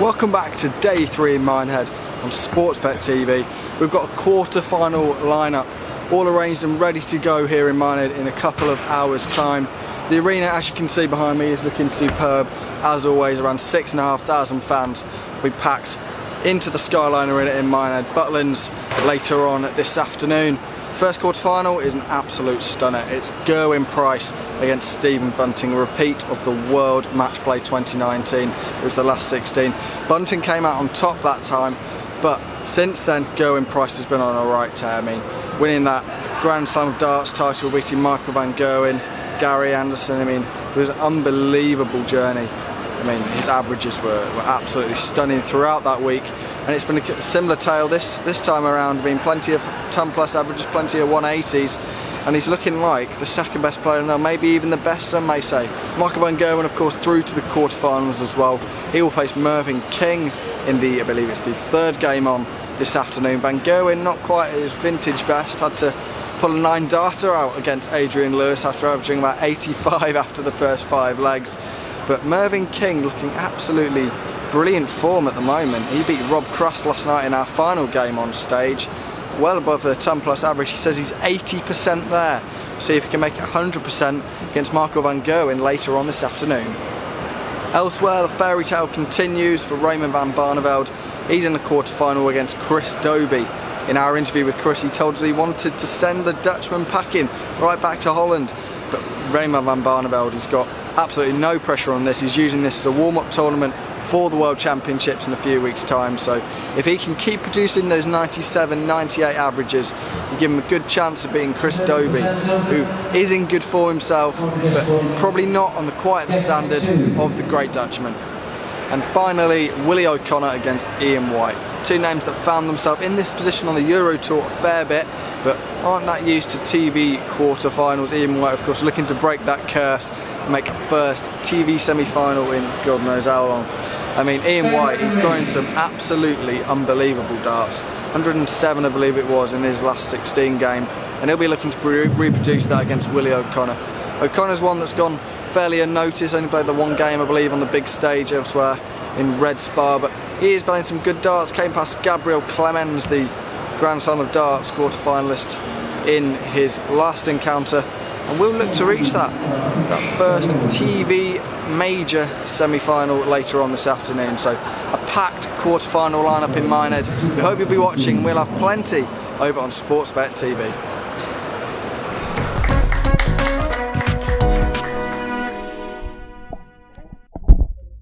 Welcome back to day 3 in Minehead on Sportsbet TV. We've got a quarter-final lineup all arranged and ready to go here in Minehead in a couple of hours' time. The arena, as you can see behind me, is looking superb. As always, around 6,500 fans will be packed into the Skyline Arena in Minehead. Butlins later on this afternoon. First quarter-final is an absolute stunner. It's Gerwyn Price against Stephen Bunting, a repeat of the World Match Play 2019. It was the last 16. Bunting came out on top that time, but since then Gerwyn Price has been on a right tear. I mean, winning that Grand Slam of Darts title, beating Michael van Gerwen, Gary Anderson. I mean, it was an unbelievable journey. I mean, his averages were absolutely stunning throughout that week, and it's been a similar tale this time around. I mean, plenty of 10 plus averages, plenty of 180s, and he's looking like the second best player in there, maybe even the best, some may say. Michael van Gerwen, of course, through to the quarterfinals as well. He will face Mervyn King in the, I believe it's the third game on this afternoon. Van Gerwen, not quite at his vintage best, had to pull a 9-darter out against Adrian Lewis after averaging about 85 after the first 5 legs. But Mervyn King looking absolutely brilliant form at the moment. He beat Rob Cross last night in our final game on stage, well above the 10 plus average. He says he's 80% there. See if he can make it 100% against Michael van Gerwen later on this afternoon. Elsewhere, the fairy tale continues for Raymond van Barneveld. He's in the quarter-final against Chris Dobie. In our interview with Chris, he told us he wanted to send the Dutchman packing right back to Holland. But Raymond van Barneveld, he's got absolutely no pressure on this. He's using this as a warm-up tournament for the World Championships in a few weeks' time. So if he can keep producing those 97, 98 averages, you give him a good chance of beating Chris Dobie, who is in good form himself, but probably not on quite the standard of the great Dutchman. And finally, Willie O'Connor against Ian White. Two names that found themselves in this position on the Euro Tour a fair bit, but aren't that used to TV quarter-finals. Ian White, of course, looking to break that curse and make a first TV semi-final in God knows how long. I mean, Ian White, he's thrown some absolutely unbelievable darts. 107, I believe it was, in his last 16 game, and he'll be looking to reproduce that against Willie O'Connor. O'Connor's one that's gone fairly unnoticed, only played the one game, I believe, on the big stage elsewhere in Red Spa, but he is playing some good darts. Came past Gabriel Clemens, the Grand Slam of Darts quarter-finalist, in his last encounter, and we'll look to reach that first TV major semi-final later on this afternoon. So a packed quarter-final lineup in Minehead. We hope you'll be watching. We'll have plenty over on Sportsbet TV.